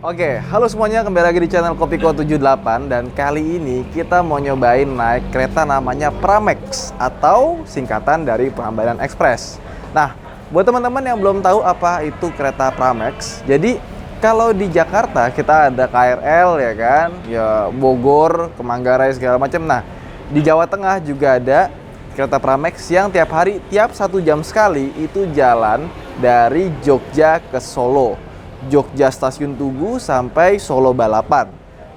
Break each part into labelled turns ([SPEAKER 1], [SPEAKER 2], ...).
[SPEAKER 1] Oke, halo semuanya, kembali lagi di channel Kopiko 78. Dan kali ini kita mau nyobain naik kereta namanya Pramex atau singkatan dari Prambanan Express. Nah, buat teman-teman yang belum tahu apa itu kereta Pramex, jadi kalau di Jakarta kita ada KRL ya kan, ya Bogor, ke Manggarai segala macam. Nah, di Jawa Tengah juga ada kereta Pramex yang tiap hari, tiap 1 jam sekali itu jalan dari Jogja ke Solo. Jogja Stasiun Tugu sampai Solo Balapan.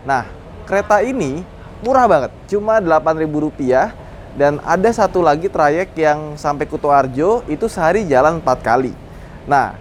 [SPEAKER 1] Nah, kereta ini murah banget, cuma Rp8.000. Dan ada satu lagi trayek yang sampai Kutoarjo, itu sehari jalan 4 kali. Nah,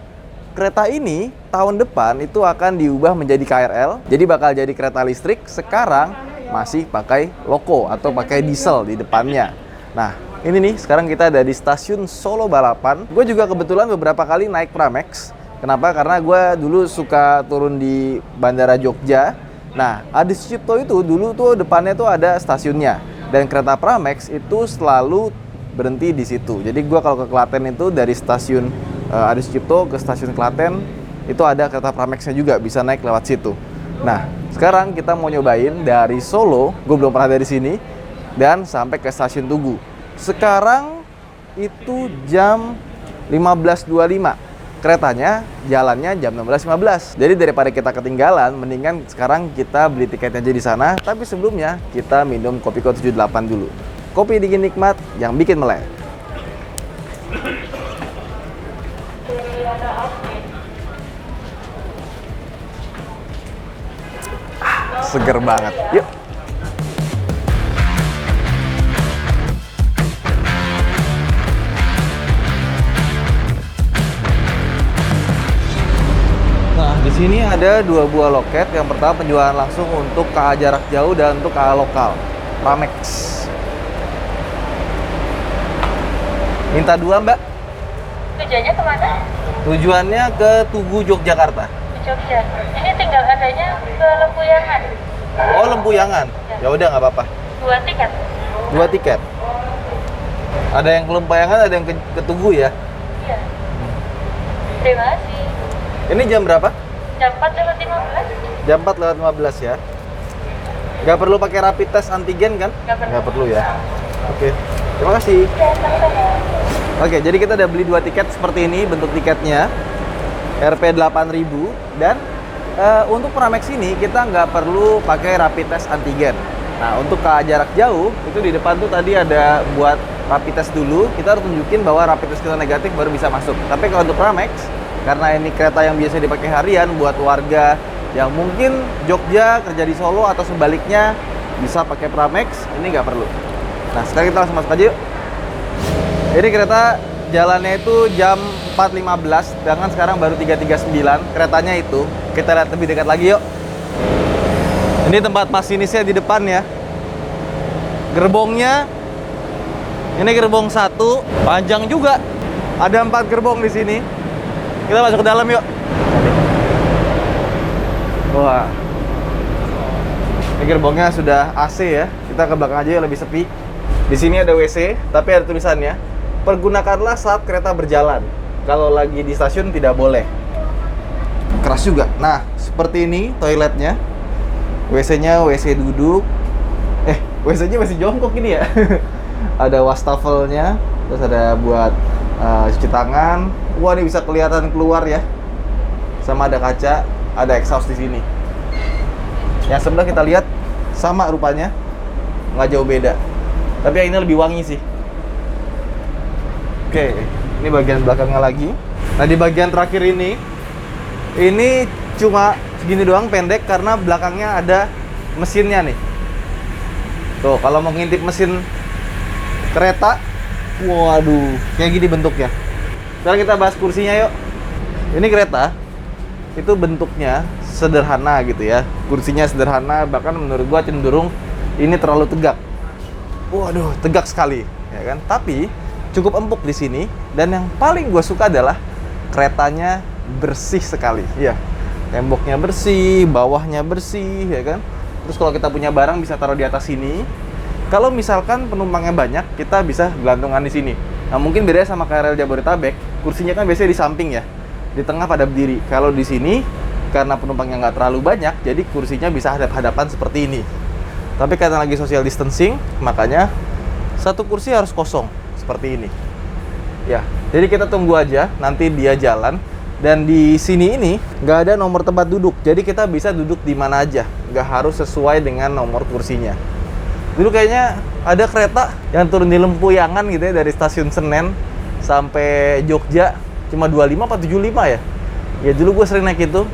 [SPEAKER 1] kereta ini tahun depan itu akan diubah menjadi KRL, jadi bakal jadi kereta listrik. Sekarang masih pakai loko atau pakai diesel di depannya. Nah, ini nih, sekarang kita ada di stasiun Solo Balapan. Gue juga kebetulan beberapa kali naik Pramex. Kenapa? Karena gue dulu suka turun di Bandara Jogja. Nah, Adi Sucipto itu dulu tuh depannya tuh ada stasiunnya. Dan kereta Pramex itu selalu berhenti di situ. Jadi gue kalau ke Klaten itu dari stasiun Adi Sucipto ke stasiun Klaten, itu ada kereta Pramexnya juga, bisa naik lewat situ. Nah, sekarang kita mau nyobain dari Solo, gue belum pernah dari sini, dan sampai ke stasiun Tugu. Sekarang itu jam 15.25. Keretanya jalannya jam 16.15. Jadi daripada kita ketinggalan, mendingan sekarang kita beli tiketnya aja di sana. Tapi sebelumnya kita minum Kopiko 78 dulu. Kopi dingin nikmat yang bikin melek. Seger banget. Yuk. Di sini ada 2 buah loket. Yang pertama penjualan langsung untuk KA jarak jauh dan untuk KA lokal. Pramex. Minta 2, Mbak.
[SPEAKER 2] Tujuannya kemana?
[SPEAKER 1] Tujuannya ke Tugu, Yogyakarta.
[SPEAKER 2] Ke Jogja. Ini tinggal adanya ke Lempuyangan.
[SPEAKER 1] Oh, Lempuyangan. Ya udah, nggak apa-apa.
[SPEAKER 2] 2 tiket.
[SPEAKER 1] 2 tiket. Ada yang ke Lempuyangan, ada yang ke Tugu ya.
[SPEAKER 2] Iya. Terima kasih.
[SPEAKER 1] Ini jam berapa?
[SPEAKER 2] Jam 4:15.
[SPEAKER 1] Jam 4:15 ya. Nggak perlu pakai rapid test antigen kan? Nggak perlu ya. Oke. Terima kasih.
[SPEAKER 2] Ya, sama-sama.
[SPEAKER 1] Oke, jadi kita udah beli 2 tiket seperti ini bentuk tiketnya. Rp 8.000. Dan untuk Pramex ini kita nggak perlu pakai rapid test antigen. Nah, untuk KA jarak jauh itu di depan tuh tadi ada buat rapid test dulu. Kita harus tunjukin bahwa rapid test kita negatif baru bisa masuk. Tapi kalau untuk Pramex, karena ini kereta yang biasa dipakai harian buat warga yang mungkin Jogja kerja di Solo atau sebaliknya bisa pakai Pramex, ini nggak perlu. Nah, sekarang kita langsung masuk aja yuk. Ini kereta jalannya itu jam 4.15, sedangkan sekarang baru 3.39 keretanya itu. Kita lihat lebih dekat lagi yuk. Ini tempat masinisnya di depan ya. Gerbongnya, ini gerbong 1, panjang juga. Ada 4 gerbong di sini. Kita masuk ke dalam yuk. Wah. Ini gerbongnya sudah AC ya. Kita ke belakang aja ya, lebih sepi. Di sini ada WC, tapi ada tulisannya, pergunakanlah saat kereta berjalan. Kalau lagi di stasiun tidak boleh. Keras juga. Nah, seperti ini toiletnya. WC-nya WC duduk. WC-nya masih jongkok ini ya. Ada wastafelnya, terus ada buat cuci tangan. Wah, ini bisa kelihatan keluar ya. Sama ada kaca, ada exhaust di sini. Yang sebelah kita lihat sama rupanya, nggak jauh beda. Tapi yang ini lebih wangi sih. Oke, ini bagian belakangnya lagi. Nah, di bagian terakhir ini cuma segini doang, pendek, karena belakangnya ada mesinnya nih. Tuh, kalau mau ngintip mesin kereta, waduh, kayak gini bentuknya. Sekarang kita bahas kursinya yuk. Ini kereta itu bentuknya sederhana gitu ya. Kursinya sederhana, bahkan menurut gua cenderung ini terlalu tegak. Waduh, tegak sekali, ya kan? Tapi cukup empuk di sini, dan yang paling gua suka adalah keretanya bersih sekali. Iya. Temboknya bersih, bawahnya bersih, ya kan? Terus kalau kita punya barang bisa taruh di atas sini. Kalau misalkan penumpangnya banyak, kita bisa gelantungan di sini. Nah, mungkin bedanya sama KRL Jabodetabek, kursinya kan biasanya di samping ya. Di tengah pada berdiri. Kalau di sini karena penumpangnya nggak terlalu banyak, jadi kursinya bisa hadap-hadapan seperti ini. Tapi karena lagi social distancing, makanya satu kursi harus kosong seperti ini. Ya, jadi kita tunggu aja nanti dia jalan. Dan di sini ini nggak ada nomor tempat duduk, jadi kita bisa duduk di mana aja, nggak harus sesuai dengan nomor kursinya. Dulu kayaknya ada kereta yang turun di Lempuyangan gitu ya, dari stasiun Senen sampai Jogja, cuma 25 atau 75 ya. Ya dulu gue sering naik itu,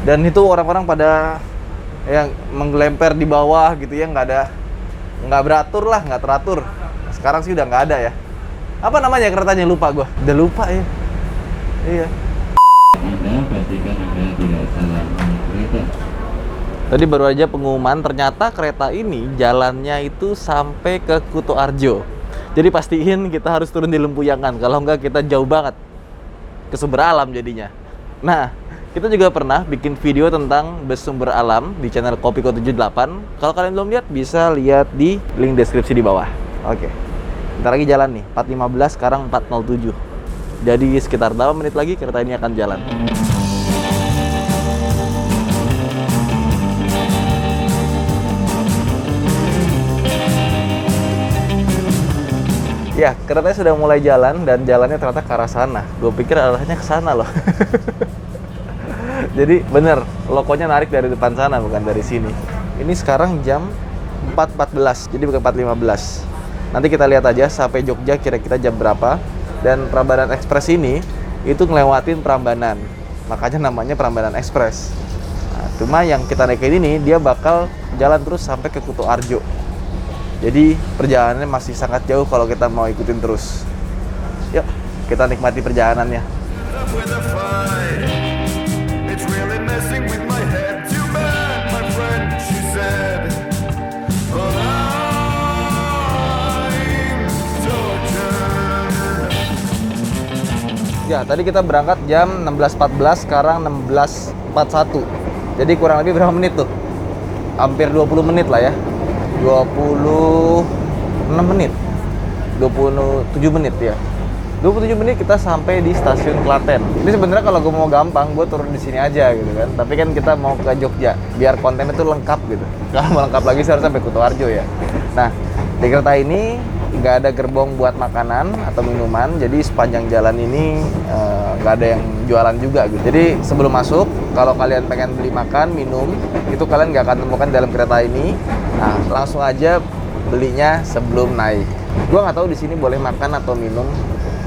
[SPEAKER 1] dan itu orang-orang pada yang menggelemper di bawah gitu ya, nggak beratur lah, nggak teratur. Sekarang sih udah nggak ada ya. Apa namanya keretanya, lupa gue. Udah lupa ya. Iya.
[SPEAKER 3] Anda pastikan Anda tidak salah naik kereta.
[SPEAKER 1] Tadi baru aja pengumuman, ternyata kereta ini jalannya itu sampai ke Kuto Arjo. Jadi pastiin kita harus turun di Lempuyangan, kalau enggak kita jauh banget ke Sumber Alam jadinya. Nah, kita juga pernah bikin video tentang bus Sumber Alam di channel Kopiko 78. Kalau kalian belum lihat, bisa lihat di link deskripsi di bawah. Oke, bentar lagi jalan nih, 4.15, sekarang 4.07. Jadi sekitar 8 menit lagi kereta ini akan jalan. Ya, keretanya sudah mulai jalan dan jalannya ternyata ke arah sana. Gue pikir arahnya ke sana loh. Jadi bener, lokonya narik dari depan sana, bukan dari sini. Ini sekarang jam 4.14, jadi bukan 4.15. Nanti kita lihat aja sampai Jogja kira-kira jam berapa. Dan Prambanan Express ini itu ngelewatin Prambanan, makanya namanya Prambanan Express. Nah, cuma yang kita naikin ini dia bakal jalan terus sampai ke Kuto Arjo. Jadi perjalanannya masih sangat jauh kalau kita mau ikutin terus. Yuk, kita nikmati perjalanannya. Ya, tadi kita berangkat jam 16.14, sekarang 16.41. Jadi kurang lebih berapa menit tuh? Hampir 20 menit lah ya. 26 menit. 27 menit ya. 27 menit kita sampai di stasiun Klaten. Ini sebenarnya kalau gue mau gampang, gue turun di sini aja gitu kan. Tapi kan kita mau ke Jogja, biar konten itu lengkap gitu. Kalau mau lengkap lagi saya harus sampai Kuto Arjo ya. Nah, di kereta ini nggak ada gerbong buat makanan atau minuman, jadi sepanjang jalan ini nggak ada yang jualan juga gitu. Jadi sebelum masuk, kalau kalian pengen beli makan, minum, itu kalian nggak akan temukan dalam kereta ini. Nah, langsung aja belinya sebelum naik. Gua nggak tahu di sini boleh makan atau minum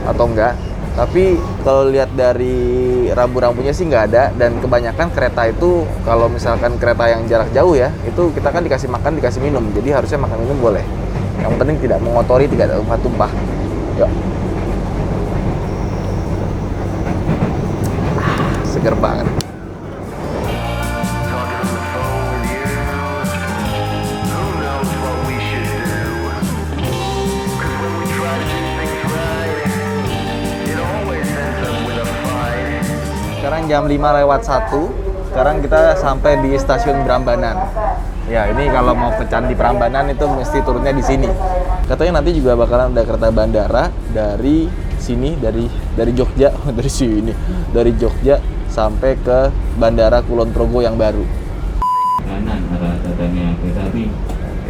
[SPEAKER 1] atau enggak, tapi kalau lihat dari rambu-rambunya sih nggak ada. Dan kebanyakan kereta itu kalau misalkan kereta yang jarak jauh ya, itu kita kan dikasih makan, dikasih minum, jadi harusnya makan minum boleh. Yang penting tidak mengotori, tidak ada tumpah-tumpah. Yuk. Seger banget. Sekarang jam 5:01. Sekarang kita sampai di stasiun Prambanan. Ya, ini kalau mau ke Candi Prambanan itu mesti turunnya di sini. Katanya nanti juga bakalan ada kereta bandara dari sini, dari Jogja, dari Jogja sampai ke Bandara Kulon Progo yang baru.
[SPEAKER 3] Kanan arah datangnya kereta api.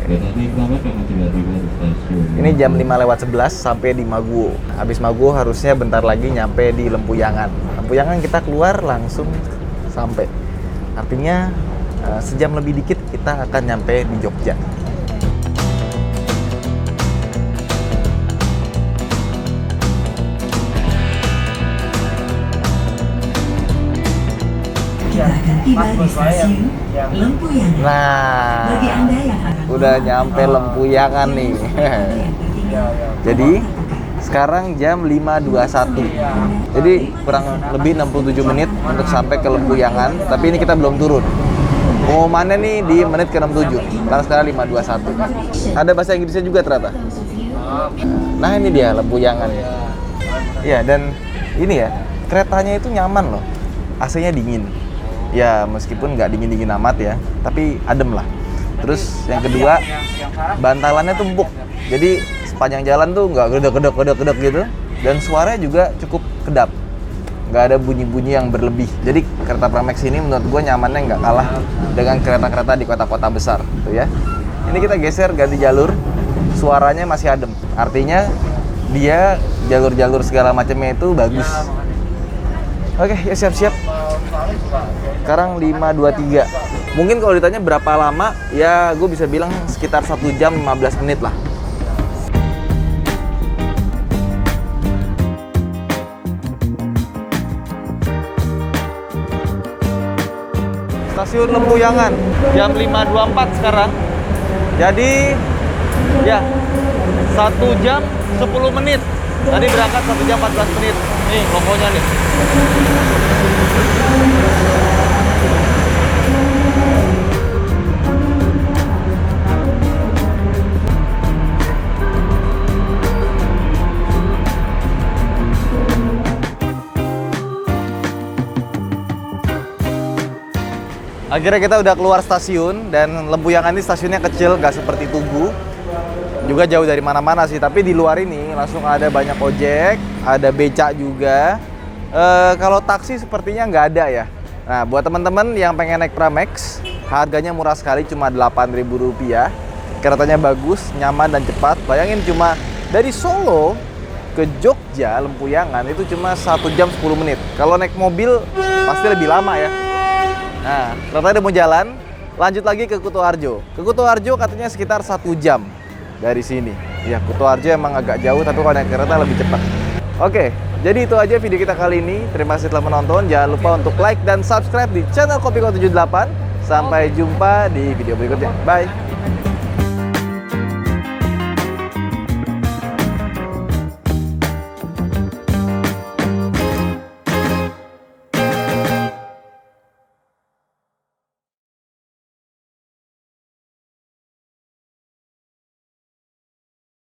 [SPEAKER 3] Kereta api selamat akan tiba-tiba di stasiun.
[SPEAKER 1] Ini jam 5:11 sampai di Maguwo. Habis Maguwo harusnya bentar lagi nyampe di Lempuyangan. Lempuyangan kita keluar langsung sampai. Artinya sejam lebih dikit kita akan nyampe di Jogja.
[SPEAKER 4] Kita akan tiba di stasiun Lempuyangan.
[SPEAKER 1] Nah,
[SPEAKER 4] Bagi Anda yang akan
[SPEAKER 1] udah nyampe Lempuyangan nih. Jadi sekarang jam 5:21. Jadi kurang lebih 67 menit untuk sampai ke Lempuyangan. Tapi ini kita belum turun. Pengumumannya nih di menit ke-67. Karena sekarang 5:21. Ada bahasa Inggrisnya juga ternyata. Nah, ini dia Lempuyangan. Iya, dan ini ya, keretanya itu nyaman loh. AC-nya dingin. Ya, meskipun nggak dingin-dingin amat ya, tapi adem lah. Terus yang kedua, bantalannya tuh empuk. Jadi sepanjang jalan tuh nggak gedek-gedek gitu. Dan suaranya juga cukup kedap. nggak ada bunyi-bunyi yang berlebih. Jadi kereta Pramex ini menurut gue nyamannya nggak kalah dengan kereta-kereta di kota-kota besar, tuh ya. Ini kita geser ganti jalur, suaranya masih adem. Artinya dia jalur-jalur segala macamnya itu bagus. Oke, ya siap-siap. Sekarang 5.23. Mungkin kalau ditanya berapa lama, ya gue bisa bilang sekitar 1 jam 15 menit lah. Stasiun Lempuyangan, jam 5.24 sekarang. Jadi, ya 1 jam 10 menit. Tadi berangkat 1 jam 14 menit. Nih, logonya nih. Akhirnya kita udah keluar stasiun, dan Lempuyangan ini stasiunnya kecil, nggak seperti Tugu. Juga jauh dari mana-mana sih, tapi di luar ini langsung ada banyak ojek, ada becak juga. Kalau taksi sepertinya nggak ada ya. Nah, buat teman-teman yang pengen naik Pramex, harganya murah sekali, cuma Rp8.000. Keretanya bagus, nyaman dan cepat. Bayangin cuma dari Solo ke Jogja, Lempuyangan itu cuma 1 jam 10 menit. Kalau naik mobil pasti lebih lama ya. Nah, keretanya udah mau jalan, lanjut lagi ke Kutoarjo. Ke Kutoarjo katanya sekitar 1 jam dari sini. Ya, Kutoarjo emang agak jauh, tapi kalau naik kereta lebih cepat. Oke, jadi itu aja video kita kali ini. Terima kasih telah menonton. Jangan lupa untuk like dan subscribe di channel Kopiko 78. Sampai jumpa di video berikutnya. Bye!